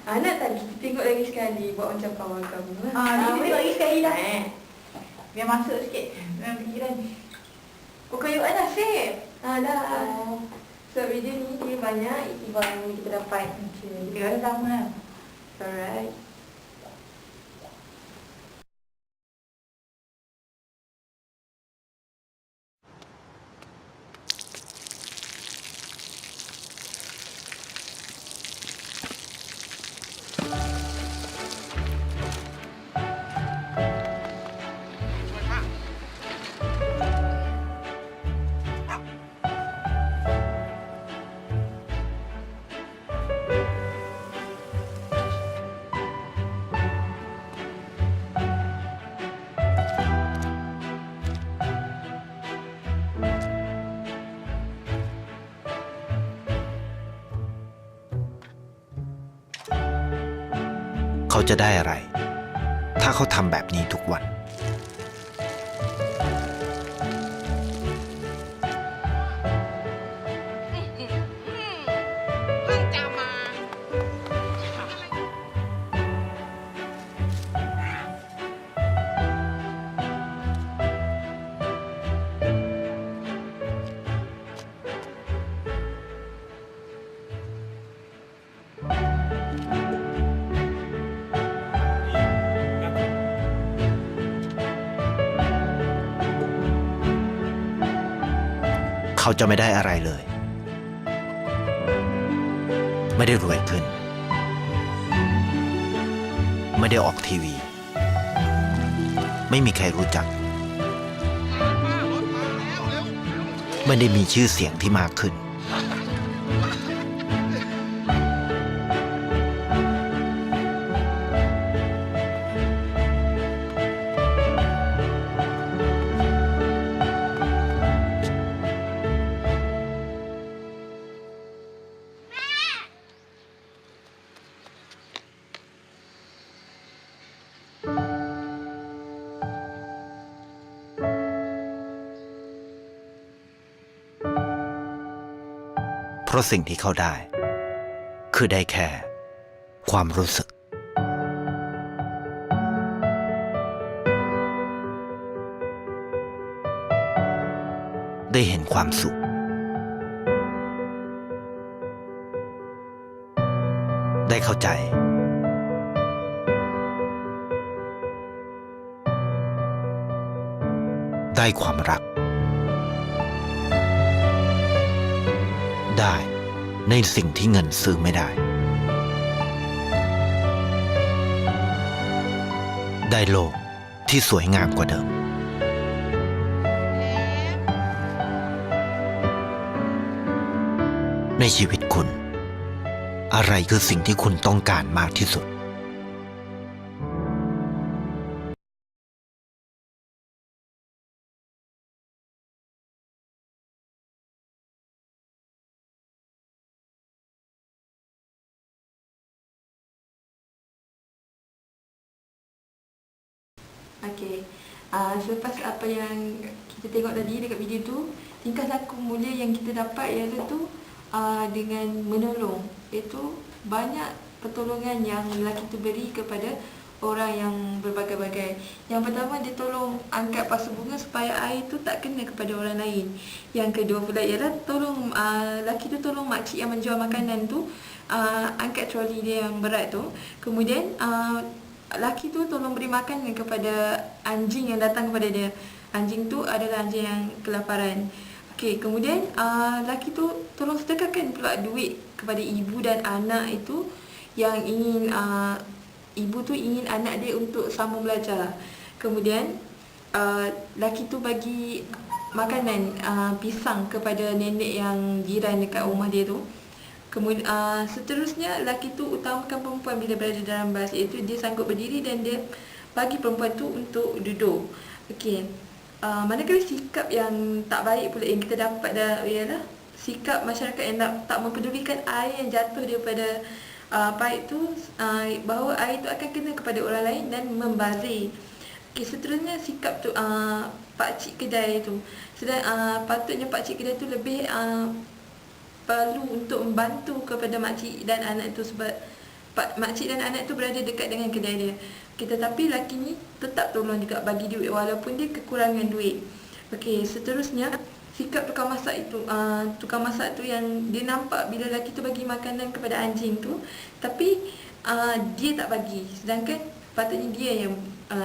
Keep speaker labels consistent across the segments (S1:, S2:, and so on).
S1: Nak tak kita tengok lagi sekali, buat macam kawan kamu.
S2: Tengok lagi sekali lah. Biar masuk sikit dalam fikiran. Kayuan dah save.
S1: Dah. So video ni dia banyak iktibar yang kita dapat.
S2: Dia ada sama lah.
S1: Alright.
S3: เขาจะได้อะไร ถ้าเขาทำแบบนี้ทุกวัน เขาจะไม่ได้อะไรเลย ไม่ได้รวยขึ้น ไม่ได้ออกทีวี ไม่มีใครรู้จัก ไม่ได้มีชื่อเสียงที่มากขึ้น เพราะสิ่งที่เขาได้ คือได้แค่ความรู้สึก ได้เห็นความสุข ได้เข้าใจ ได้ความรัก ได้ในสิ่งที่เงินซื้อไม่ได้ ได้โลกที่สวยงามกว่าเดิม ในชีวิตคุณ อะไรคือสิ่งที่คุณต้องการมากที่สุด
S1: Okey. Selepas apa yang kita tengok tadi dekat video tu, tingkah laku mulia yang kita dapat iaitu dengan menolong. Iaitu banyak pertolongan yang lelaki tu beri kepada orang yang berbagai-bagai. Yang pertama, dia tolong angkat pasu bunga supaya air tu tak kena kepada orang lain. Yang kedua pula ialah tolong lelaki tu tolong makcik yang menjual makanan tu angkat troli dia yang berat tu. Kemudian lelaki tu tolong beri makan kepada anjing yang datang kepada dia. Anjing tu adalah anjing yang kelaparan. Okey, kemudian lelaki tu tolong sedekahkan pula duit kepada ibu dan anak itu yang ingin ibu tu ingin anak dia untuk sambung belajar. Kemudian lelaki tu bagi makanan pisang kepada nenek yang jiran dekat rumah dia tu. Kemudian seterusnya lelaki tu utamakan perempuan bila berada dalam bas, iaitu dia sanggup berdiri dan dia bagi perempuan tu untuk duduk. Okey. Manakala sikap yang tak baik pula yang kita dapat ialah sikap masyarakat yang tak mempedulikan air yang jatuh daripada paip tu, bahawa air tu akan kena kepada orang lain dan membazir. Okey, seterusnya sikap tu pakcik kedai tu. Sedang patutnya pakcik kedai tu lebih perlu untuk membantu kepada makcik dan anak itu sebab makcik dan anak tu berada dekat dengan kedai dia. Tetapi lelaki ni tetap tolong juga bagi duit walaupun dia kekurangan duit. Okey, seterusnya sikap tukang masak tu yang dia nampak bila lelaki tu bagi makanan kepada anjing tu, tapi dia tak bagi, sedangkan patutnya dia yang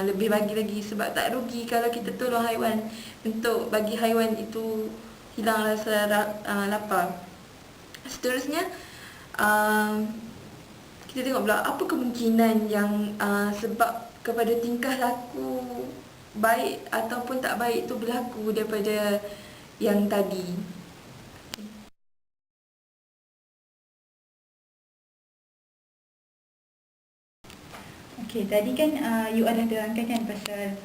S1: lebih bagi lagi, sebab tak rugi kalau kita tolong haiwan untuk bagi haiwan itu hilang rasa lapar. Seterusnya kita tengok pula apa kemungkinan yang sebab kepada tingkah laku baik ataupun tak baik tu berlaku daripada yang tadi.
S2: Okey, tadi kan you ada terangkan kan pasal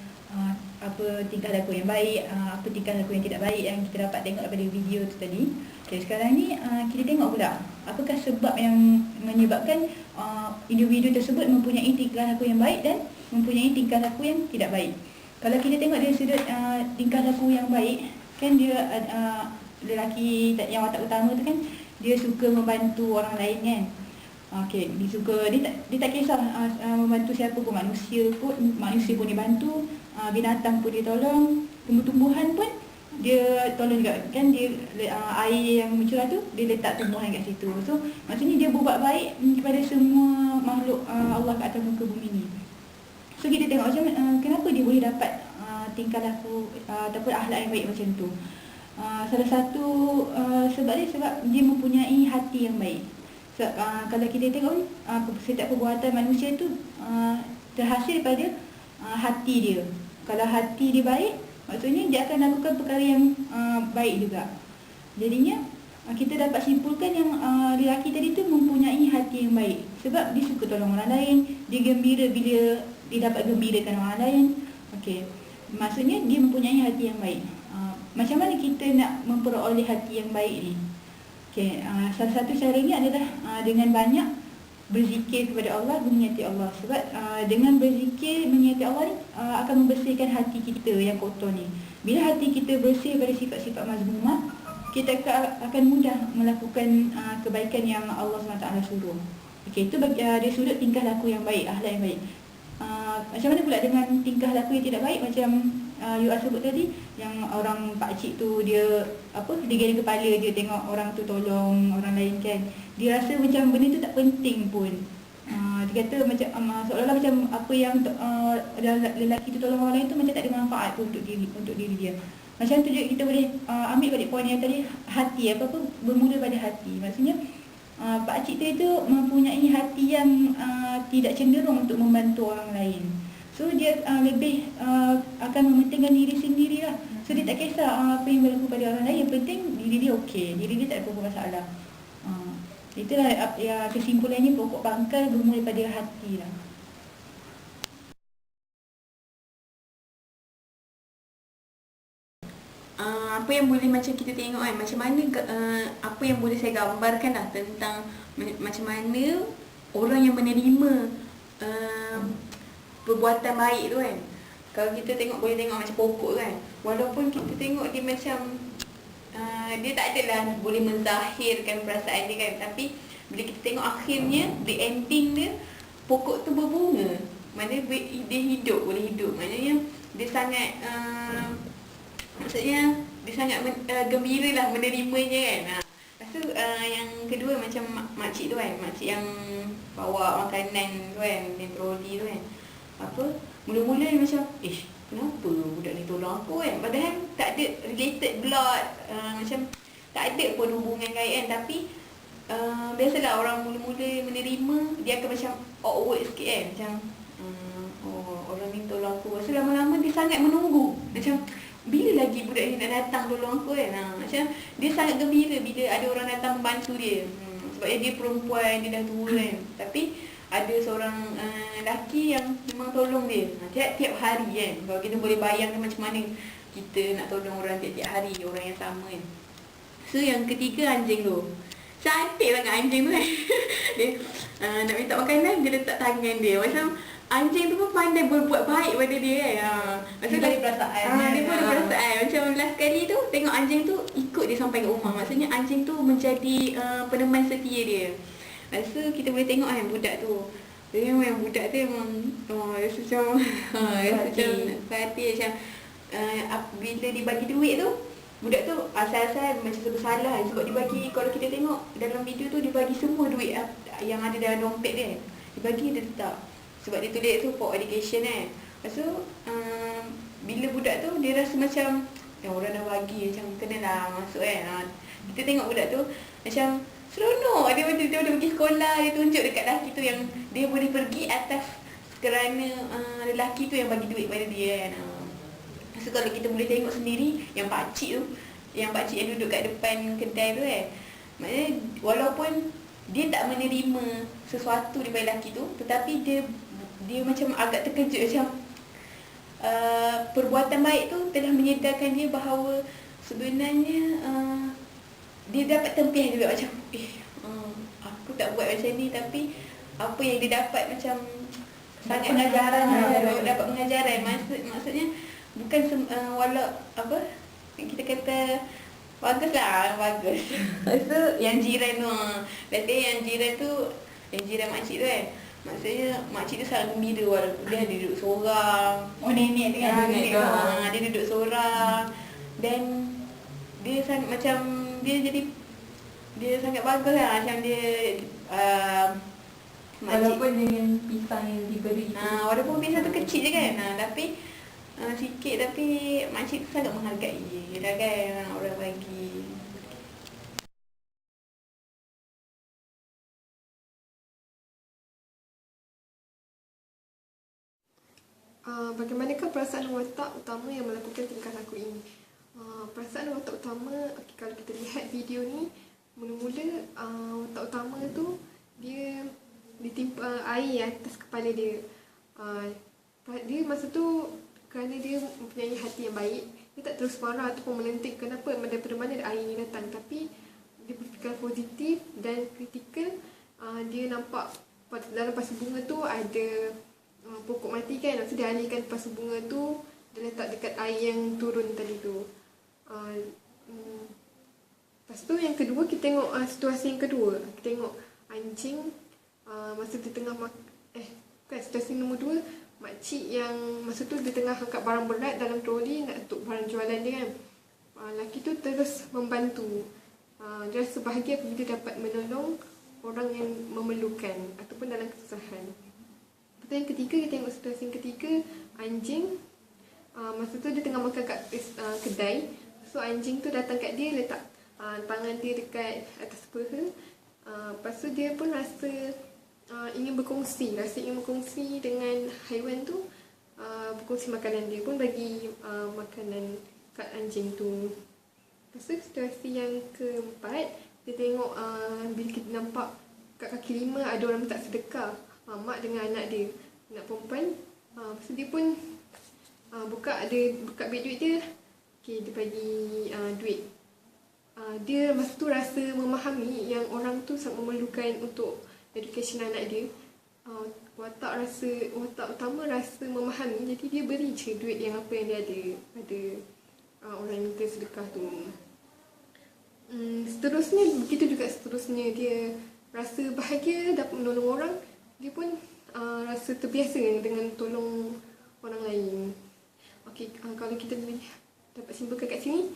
S2: apa tingkah laku yang baik, apa tingkah laku yang tidak baik yang kita dapat tengok daripada video tu tadi. Okey, sekarang ni kita tengok pula apakah sebab yang menyebabkan individu tersebut mempunyai tingkah laku yang baik dan mempunyai tingkah laku yang tidak baik. Kalau kita tengok dari sudut tingkah laku yang baik, kan dia lelaki yang watak utama tu kan dia suka membantu orang lain kan. Okey, dia tak kisah membantu siapa pun, manusia pun dia bantu, binatang pun dia tolong, tumbuh-tumbuhan pun dia tolong juga kan. Dia air yang mencurah tu dia letak tumbuhan kat situ. So maksudnya dia berbuat baik kepada semua makhluk Allah kat atas muka bumi ni. So kita tengok macam kenapa dia boleh dapat tingkah laku ataupun akhlak yang baik macam tu. Salah satu sebab dia mempunyai hati yang baik. Kalau kita tengok setiap perbuatan manusia tu terhasil daripada hati dia. Kalau hati dia baik, maksudnya dia akan lakukan perkara yang baik juga. Jadinya kita dapat simpulkan yang lelaki tadi tu mempunyai hati yang baik, sebab dia suka tolong orang lain, dia gembira bila dia dapat gembirakan orang lain. Okey, maksudnya dia mempunyai hati yang baik. Macam mana kita nak memperoleh hati yang baik ni? Okey, salah satu caranya adalah dengan banyak berzikir kepada Allah, meniati Allah. Sebab dengan berzikir, meniati Allah ni akan membersihkan hati kita yang kotor ni. Bila hati kita bersih pada sifat-sifat mazmumah, kita akan mudah melakukan kebaikan yang Allah SWT suruh. Okey, itu dari sudut tingkah laku yang baik, akhlak yang baik. Macam mana pula dengan tingkah laku yang tidak baik, macam you sebut tadi, yang orang pakcik tu dia geli kepala, dia tengok orang tu tolong orang lain kan, dia rasa macam benda tu tak penting pun. Dia kata macam seolah-olah macam apa yang lelaki tu tolong orang lain tu macam tak ada manfaat pun untuk diri dia. Macam tu juga kita boleh ambil balik poin yang tadi, hati, apa-apa bermula pada hati. Maksudnya pakcik tu mempunyai hati yang tidak cenderung untuk membantu orang lain. So dia lebih akan mementingkan diri sendiri lah. So dia tak kisah apa yang berlaku pada orang lain, yang penting diri dia okey, diri dia tak ada apa-apa masalah. Itulah kesimpulannya, pokok pangkal bermula pada hati lah.
S1: Apa yang boleh macam kita tengok kan, macam mana apa yang boleh saya gambarkan lah tentang macam mana orang yang menerima perbuatan baik tu kan. Kalau kita tengok, boleh tengok macam pokok kan, walaupun kita tengok dia macam dia tak adalah boleh menzahirkan perasaan dia kan, tapi bila kita tengok akhirnya, the ending dia, pokok tu berbunga. Maknanya dia hidup, boleh hidup. Maknanya dia sangat maksudnya dia sangat gembira lah menerimanya kan. Lepas tu yang kedua macam makcik tu kan, makcik yang bawa makanan tu kan, yang troli tu kan, mula-mula dia macam kenapa budak ni tolong aku kan, padahal tak ada related blood, macam tak ada pun hubungan kait kan. Tapi biasalah orang mula-mula menerima, dia akan macam awkward sikit kan, macam orang ni tolong aku. So lama-lama dia sangat menunggu, macam bila lagi budak ni nak datang tolong aku kan. Macam dia sangat gembira bila ada orang datang membantu dia. Sebab dia perempuan, dia dah tua kan. Tapi ada seorang lelaki yang memang tolong dia tiap-tiap hari kan. Kalau kita boleh bayangkan macam mana kita nak tolong orang tiap-tiap hari, orang yang sama kan. So yang ketiga, anjing tu. Cantik sangat anjing tu kan. Dia nak minta makanan, dia letak tangan dia. Macam anjing tu pun pandai berbuat baik pada dia kan.
S2: Dia ada perasaan.
S1: Dia pun ada perasaan. Macam last kali tu tengok anjing tu ikut dia sampai ke rumah. Maksudnya anjing tu menjadi peneman setia dia.
S4: Rasa kita boleh tengok kan budak tu. Dia memang budak tu memang rasa macam rasa macam hati macam bila dia bagi duit tu, budak tu asal-asal macam bersalah sebab dia bagi, kalau kita tengok dalam video tu dia bagi semua duit yang ada dalam dompet dia. Dia bagi dia tetap. Sebab dia tulis tu for education kan. Lepas tu bila budak tu dia rasa macam orang dah bagi macam kenalah masuk kan. Kita tengok budak tu macam seronok, dia macam dia pergi sekolah, dia tunjuk dekat lelaki tu yang dia boleh pergi atas kerana lelaki tu yang bagi duit pada dia kan. So kalau kita boleh tengok sendiri yang pakcik tu, yang pakcik yang duduk kat depan kedai tu kan, maknanya walaupun dia tak menerima sesuatu daripada lelaki tu, tetapi dia macam agak terkejut macam perbuatan baik tu telah menyedarkan dia bahawa sebenarnya dia dapat tempiah juga macam aku tak buat macam ni, tapi apa yang dia dapat macam sangat pengajaran, dapat pengajaran. Maksudnya bukan walau apa kita kata bagus. So yang jiran tu, yang jiran makcik tu kan, maksudnya makcik tu sangat gembira walaupun dia duduk seorang.
S2: Nenek dengan
S4: nenek tu dia duduk seorang, dan dia sangat macam dia sangat bagus lah, macam dia
S1: Walaupun dengan pisang yang diberi tu.
S4: Walaupun pisang tu kecil je kan, tapi sikit, tapi makcik tu sangat menghargai dia dah kan orang bagi.
S5: Bagaimanakah perasaan watak utama yang melakukan tingkah laku ini? Perasaan watak utama, kalau kita lihat video ni, mula-mula watak utama tu dia ditimpa air atas kepala dia. Dia masa tu kerana dia mempunyai hati yang baik, dia tak terus marah ataupun melentik kenapa daripada mana air ni datang, tapi dia berfikir positif dan kritikal. Dia nampak dalam pasu bunga tu ada pokok mati kan, lepas tu dia alihkan pasu bunga tu, dia letak dekat air yang turun tadi tu. Lepas tu yang kedua, kita tengok situasi yang kedua. Kita tengok anjing masa dia tengah situasi nombor 2, makcik yang masa tu dia tengah angkat barang berat dalam troli nak untuk barang jualan dia kan. Lelaki tu terus membantu. Dia rasa bahagia bila dia dapat menolong orang yang memerlukan ataupun dalam kesusahan. Lepas tu yang ketiga, kita tengok situasi yang ketiga, anjing masa tu dia tengah makan kat kedai. So anjing tu datang kat dia, letak tangan dia dekat atas peha. Lepas tu dia pun rasa ingin berkongsi dengan haiwan tu, berkongsi makanan dia, pun bagi makanan kat anjing tu. Lepas tu situasi yang keempat, kita tengok bila kita nampak kat kaki 5 ada orang minta sedekah, mak dengan anak dia, anak perempuan. Lepas tu dia pun buka beg duit dia, dia bagi duit. Dia masa tu rasa memahami yang orang tu sangat memerlukan untuk education anak dia. Watak utama rasa memahami, jadi dia beri je duit yang apa yang dia ada pada orang yang minta sedekah tu. Seterusnya, begitu juga seterusnya, dia rasa bahagia dapat menolong orang, dia pun rasa terbiasa dengan tolong orang lain. Okey, kalau kita dapat simpulkan kat sini,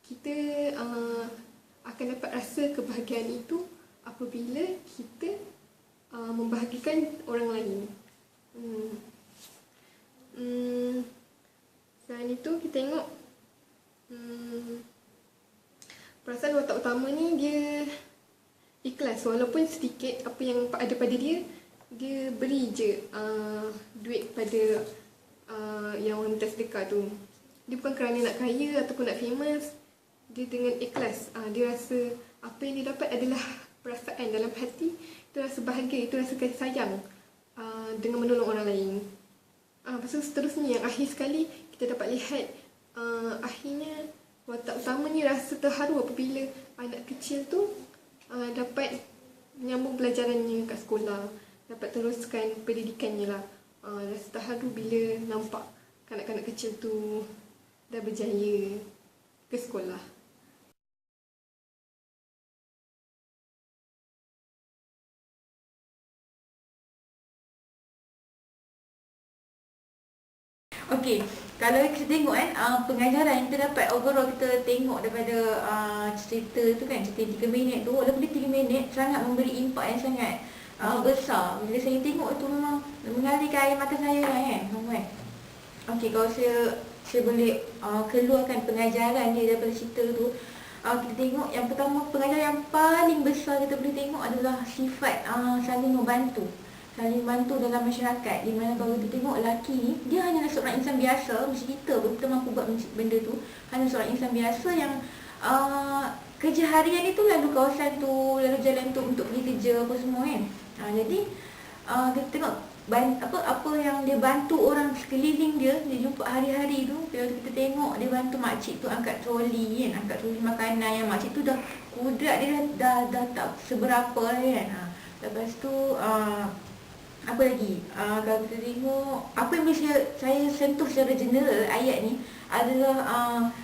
S5: kita akan dapat rasa kebahagiaan itu apabila kita membahagikan orang lain. Selain itu, kita tengok perasaan watak utama ni, dia ikhlas walaupun sedikit apa yang ada pada dia, dia beri je duit pada yang orang minta sedekah tu. Dia bukan kerana nak kaya ataupun nak famous, dia dengan ikhlas. Dia rasa apa yang dia dapat adalah perasaan dalam hati, itu rasa bahagia, itu rasa kasih sayang dengan menolong orang lain. Lepas tu seterusnya, yang akhir sekali, kita dapat lihat akhirnya watak utama ni rasa terharu apabila anak kecil tu dapat menyambung pelajarannya kat sekolah, dapat teruskan pendidikannya lah. Rasa terharu bila nampak kanak-kanak kecil tu dah berjaya ke sekolah.
S2: Okey, kalau kita tengok kan pengajaran yang kita dapat overall kita tengok daripada cerita tu kan, cerita 3 minit tu, walaupun dia 3 minit sangat memberi impak yang sangat besar. Bila saya tengok tu memang mengalirkan air mata saya kan, kan. Okey, kalau saya boleh keluarkan pengajaran dia daripada cerita tu, kita tengok yang pertama, pengajaran yang paling besar kita boleh tengok adalah sifat saling membantu. Saling bantu dalam masyarakat. Di mana kalau kita tengok lelaki ni, dia hanyalah seorang insan biasa. Macam kita pun, kita mampu buat benda tu. Hanya seorang insan biasa yang kerja harian itu lalu kawasan tu, lalu jalan tu untuk pergi kerja apa semua kan. Jadi kita tengok apa yang dia bantu orang sekeliling dia jumpa hari-hari tu. Kalau kita tengok dia bantu makcik tu angkat troli kan, angkat troli makanan yang makcik tu dah kudrat dia dah tak seberapa kan. Lepas tu apa lagi? Kalau kita tengok apa yang boleh saya sentuh secara general ayat ni adalah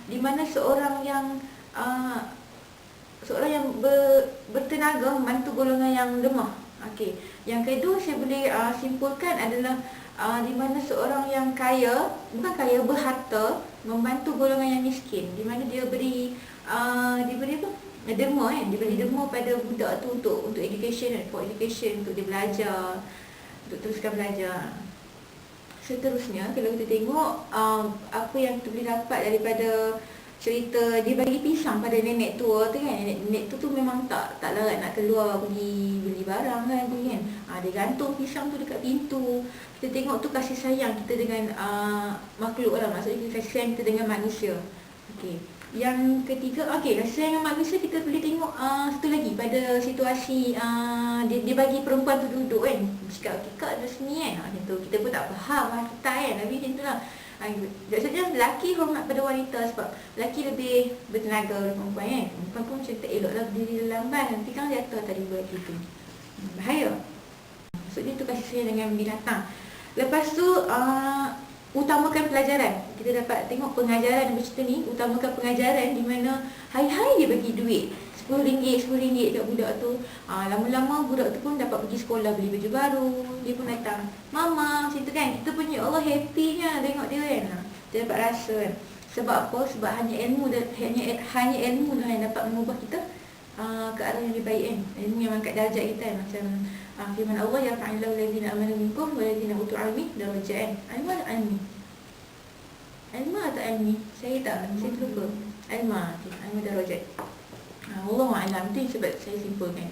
S2: di mana seorang yang bertenaga membantu golongan yang lemah. Okey. Yang kedua saya boleh simpulkan adalah di mana seorang yang kaya, bukan kaya, berharta membantu golongan yang miskin. Di mana dia beri apa? Derma kan, dia beri derma pada budak tu untuk education, for education, untuk dia belajar, untuk teruskan belajar. Seterusnya kalau kita tengok apa yang kita boleh dapat daripada cerita, dia bagi pisang pada nenek tua tu kan. Nenek tu memang tak larat nak keluar pergi beli barang kan, dia gantung pisang tu dekat pintu. Kita tengok tu kasih sayang kita dengan makhluk lah, maksudnya kasih sayang kita dengan manusia. Okey. Yang ketiga, okey, kasih sayang dengan manusia kita boleh tengok satu lagi pada situasi dia bagi perempuan tu duduk kan, cakap kak ada sini kan, macam tu. Kita pun tak faham kita kan, tapi macam tu lah. Maksudnya lelaki hormat pada wanita sebab lelaki lebih bertenaga daripada perempuan kan. Perempuan pun macam tak elok lah berdiri lambat, nanti kan jatuh tadi buat gitu. Bahaya. Maksudnya tu kasih sayang dengan binatang. Lepas tu utamakan pelajaran. Kita dapat tengok pengajaran yang bercerita ni, utamakan pengajaran di mana hari-hari dia bagi duit RM10 dekat budak tu. Lama-lama budak tu pun dapat pergi sekolah, beli baju baru. Dia pun datang, mama, macam tu kan. Kita pun ya Allah happynya tengok dia kan. Dia dapat rasa kan. Sebab apa? Sebab hanya ilmu yang dapat mengubah kita ke arah yang lebih baik kan. Ilmu yang mengangkat darjat kita kan. Macam firman Allah, ya fa'illahu allazina amanu minkum wallazina utul ilmi darajat. Ilmu atau ilmi? Ilmu atau ilmi? Saya terlupa. Ilmu darajat. Allah ma'alam, itu sebab saya simpulkan.